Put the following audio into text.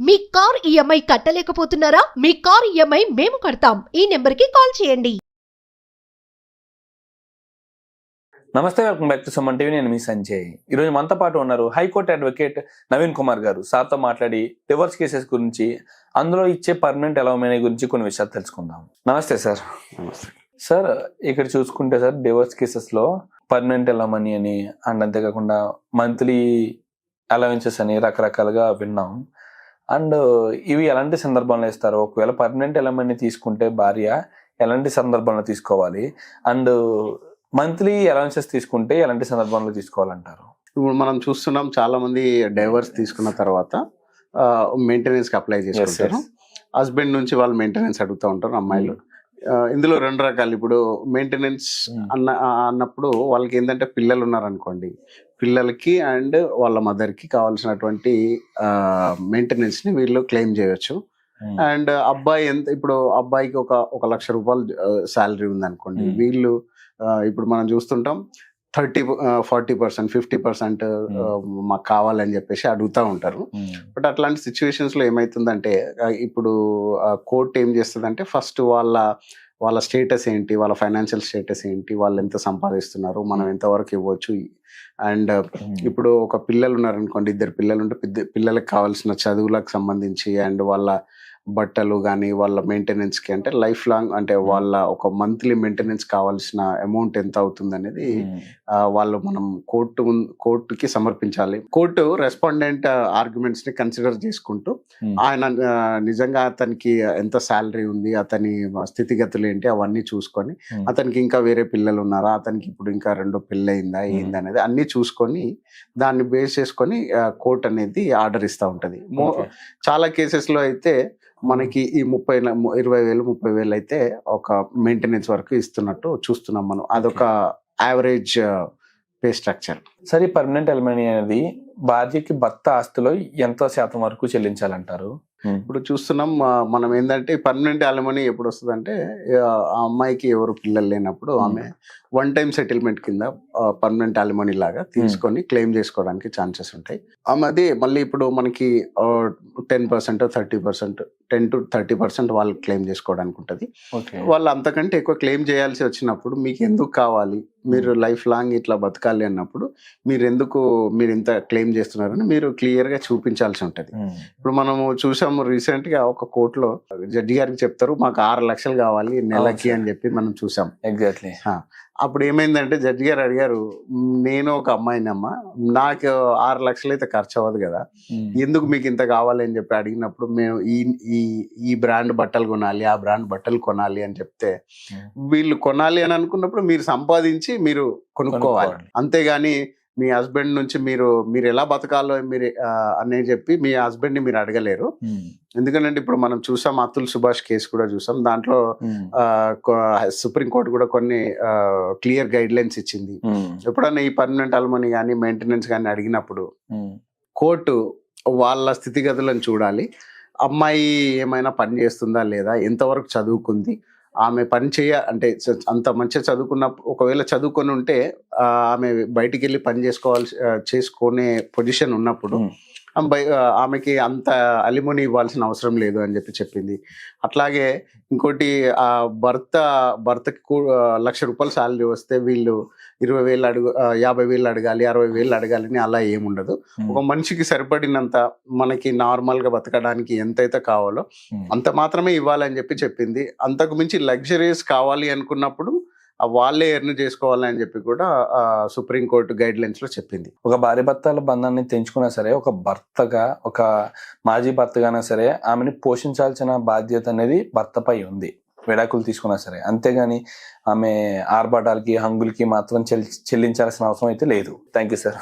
మీ car EMI కట్టలేకపోతున్నారా? మీ car EMI మేము కడతాం. ఈ నెంబర్కి కాల్ చేయండి. నమస్తే, welcome back to Suman TV. నేను మీ సంజయ్. ఈరోజు మనతో పాటు ఉన్నారు హైకోర్టు అడ్వకేట్ నవీన్ కుమార్ గారు. సార్తో మాట్లాడి డివోర్స్ కేసెస్ గురించి, అందులో ఇచ్చే పర్మనెంట్ అలౌమెంట్ గురించి కొన్ని విషయాలు తెలుసుకుందాం. నమస్తే సార్. నమస్తే సార్, ఇక్కడ చూసుకుంటే సార్, డివోర్స్ కేసెస్లో పర్మనెంట్ అలౌమనీ అని అండ్ అంతేకాకుండా మంత్లీ అలవెన్సెస్ అని రకరకాలుగా విన్నాం. అండ్ ఇవి ఎలాంటి సందర్భంలో ఇస్తారు? ఒకవేళ పర్మనెంట్ అలౌమనీ తీసుకుంటే భార్య ఎలాంటి సందర్భంలో తీసుకోవాలి? అండ్ మంత్లీ అలవెన్సెస్ తీసుకుంటే ఎలాంటి సందర్భంలో తీసుకోవాలంటారు? ఇప్పుడు మనం చూస్తున్నాం, చాలా మంది డైవర్స్ తీసుకున్న తర్వాత మెయింటెనెన్స్ కి అప్లై చేసుకుంటారు. హస్బెండ్ నుంచి వాళ్ళు మెయింటెనెన్స్ అడుగుతూ ఉంటారు అమ్మాయిలు. ఇందులో రెండు రకాలు. ఇప్పుడు మెయింటెనెన్స్ అన్నప్పుడు వాళ్ళకి ఏంటంటే పిల్లలు ఉన్నారనుకోండి, పిల్లలకి అండ్ వాళ్ళ మదర్కి కావాల్సినటువంటి మెయింటెనెన్స్ ని వీళ్ళు క్లెయిమ్ చేయొచ్చు. అండ్ అబ్బాయి ఇప్పుడు అబ్బాయికి ఒక ₹1,00,000 శాలరీ ఉందనుకోండి, వీళ్ళు ఇప్పుడు మనం చూస్తుంటాం 30-40%, 50% మాకు కావాలని చెప్పేసి అడుగుతూ ఉంటారు. బట్ అట్లాంటి సిచ్యువేషన్స్ లో ఏమైతుందంటే, ఇప్పుడు కోర్ట్ ఏం చేస్తుందంటే, ఫస్ట్ వాళ్ళ స్టేటస్ ఏంటి, వాళ్ళ ఫైనాన్షియల్ స్టేటస్ ఏంటి, వాళ్ళు ఎంత సంపాదిస్తున్నారు, మనం ఎంతవరకు ఇవ్వచ్చు. అండ్ ఇప్పుడు ఒక పిల్లలు ఉన్నారనుకోండి, 2 పిల్లలు ఉంటే పిల్లలకు కావాల్సిన చదువులకు సంబంధించి అండ్ వాళ్ళ బట్టలు కానీ వాళ్ళ మెయింటెనెన్స్కి, అంటే లైఫ్ లాంగ్, అంటే వాళ్ళ ఒక మంత్లీ మెయింటెనెన్స్ కావాల్సిన అమౌంట్ ఎంత అవుతుంది అనేది వాళ్ళు మనం కోర్టుకి సమర్పించాలి. కోర్టు రెస్పాండెంట్ ఆర్గ్యుమెంట్స్ ని కన్సిడర్ చేసుకుంటూ ఆయన నిజంగా అతనికి ఎంత శాలరీ ఉంది, అతని స్థితిగతులు ఏంటి, అవన్నీ చూసుకొని, అతనికి ఇంకా వేరే పిల్లలు ఉన్నారా, అతనికి ఇప్పుడు ఇంకా 2 పెళ్ళయిందా ఏంది అనేది అన్ని చూసుకొని, దాన్ని బేస్ చేసుకొని కోర్టు అనేది ఆర్డర్ ఇస్తూ ఉంటది. చాలా కేసెస్ లో అయితే మనకి ఈ 20,000-30,000 అయితే ఒక మెయింటెనెన్స్ వరకు ఇస్తున్నట్టు చూస్తున్నాం మనం. అదొక యావరేజ్ పే స్ట్రక్చర్. సరే, పర్మనెంట్ అలౌమనీ అనేది భార్యకి భర్త ఆస్తిలో ఎంత శాతం వరకు చెల్లించాలంటారు? ఇప్పుడు చూస్తున్నాం, మనం ఏంటంటే పర్మనెంట్ అలౌమనీ ఎప్పుడు వస్తుందంటే, ఆ అమ్మాయికి ఎవరు పిల్లలు లేనప్పుడు ఆమె 1 టైం సెటిల్మెంట్ కింద పర్మనెంట్ అలౌమనీ లాగా తీసుకొని క్లెయిమ్ చేసుకోవడానికి ఛాన్సెస్ ఉంటాయి. అది మళ్ళీ ఇప్పుడు మనకి 10%, 30%, 10-30% వాళ్ళు క్లెయిమ్ చేసుకోవడానికి ఉంటుంది. వాళ్ళు అంతకంటే ఎక్కువ క్లెయిమ్ చేయాల్సి వచ్చినప్పుడు, మీకు ఎందుకు కావాలి, మీరు లైఫ్ లాంగ్ ఇట్లా బతకాలి అన్నప్పుడు మీరు ఇంత క్లెయిమ్ చేస్తున్నారని మీరు క్లియర్ గా చూపించాల్సి ఉంటుంది. ఇప్పుడు మనము చూసాము రీసెంట్ గా ఒక కోర్టులో జడ్జి గారికి చెప్తారు, మాకు 6 లక్షలు కావాలి నెలకి అని చెప్పి మనం చూసాం. ఎగ్జాక్ట్లీ. అప్పుడు ఏమైందంటే, జడ్జి గారు అడిగారు, నేను ఒక అమ్మాయినమ్మా, నాకు 6 లక్షలు అయితే ఖర్చు అవ్వదు కదా, ఎందుకు మీకు ఇంత కావాలి అని చెప్పి అడిగినప్పుడు, మేము ఈ బ్రాండ్ బట్టలు కొనాలి, ఆ బ్రాండ్ బట్టలు కొనాలి అని చెప్తే, వీళ్ళు కొనాలి అని అనుకున్నప్పుడు మీరు సంపాదించి మీరు కొనుక్కోవాలి, అంతేగాని మీ హస్బెండ్ నుంచి మీరు ఎలా బతకాలో మీరు అని చెప్పి మీ హస్బెండ్ ని మీరు అడగలేరు. ఎందుకంటే ఇప్పుడు మనం చూసాం, అతుల్ సుభాష్ కేసు కూడా చూసాం. దాంట్లో సుప్రీంకోర్టు కూడా కొన్ని క్లియర్ గైడ్ లైన్స్ ఇచ్చింది. ఎప్పుడన్నా ఈ పర్మనెంట్ అలౌమనీ కానీ మెయింటెనెన్స్ కానీ అడిగినప్పుడు కోర్టు వాళ్ళ స్థితిగతులను చూడాలి. అమ్మాయి ఏమైనా పని చేస్తుందా లేదా, ఎంతవరకు చదువుకుంది, ఆమె పని అంటే అంత మంచిగా ఒకవేళ చదువుకొని ఉంటే ఆమె బయటికి వెళ్ళి పని చేసుకునే పొజిషన్ ఉన్నప్పుడు ఆమెకి అంత అలిమోనీ ఇవ్వాల్సిన అవసరం లేదు అని చెప్పింది. అట్లాగే ఇంకోటి, ఆ భర్తకి ₹1,00,000 శాలరీ వస్తే వీళ్ళు 20,000 50,000 అడగాలి, 60,000 అడగాలి అని అలా ఏముండదు. ఒక మనిషికి సరిపడినంత, మనకి నార్మల్ గా బతకడానికి ఎంతైతే కావాలో అంత మాత్రమే ఇవ్వాలని చెప్పింది. అంతకు మించి లగ్జరీస్ కావాలి అనుకున్నప్పుడు వాళ్ళే ఎర్న్ చేసుకోవాలని చెప్పి కూడా సుప్రీంకోర్టు గైడ్ లైన్స్ లో చెప్పింది. ఒక భార్య భర్తల బంధాన్ని తెంచుకున్నా సరే, ఒక భర్తగా, ఒక మాజీ భర్తగానా సరే, ఆమెని పోషించాల్సిన బాధ్యత అనేది భర్తపై ఉంది, విడాకులు తీసుకున్నా సరే. అంతేగాని ఆమె ఆర్భాటాలకి, హంగులకి మాత్రం చెల్లించాల్సిన అవసరం అయితే లేదు. Thank you sir.